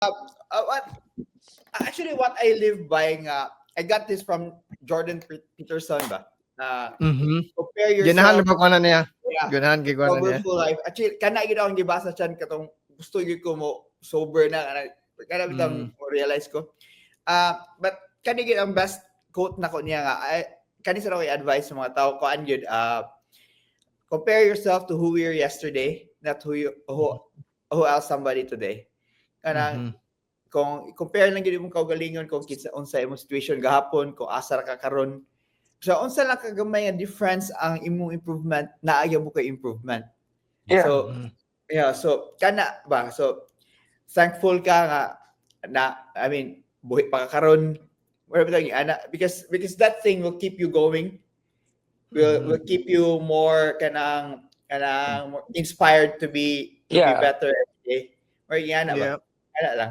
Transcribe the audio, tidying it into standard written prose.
What actually what I live by I got this from Jordan Peterson ba. Compare Ganahan yourself. ba ko na niya? Yeah. Ganahan gid ko na niya. Soberful life. Actually, kana gid akong gibasa chan katong gusto gyud ko mo sober na kana bitang realize ko. But kani gid ang best quote nako niya nga kani sa ako i-advise sa mga tao ko gyud compare yourself to who you were yesterday, not who else somebody today. Kanang kung compare lang gid imong kaugalingon kung kinsa unsay imong situation gahapon, kung asa ra ka karon. So unsa lang kagamay nga difference ang imong improvement naaya mo kay improvement. Yeah. So so kana ba so thankful ka nga na I mean buhi pa ka karon because that thing will keep you going. Will keep you more kanang more inspired to be better every day. Or yan ba? Kana lang.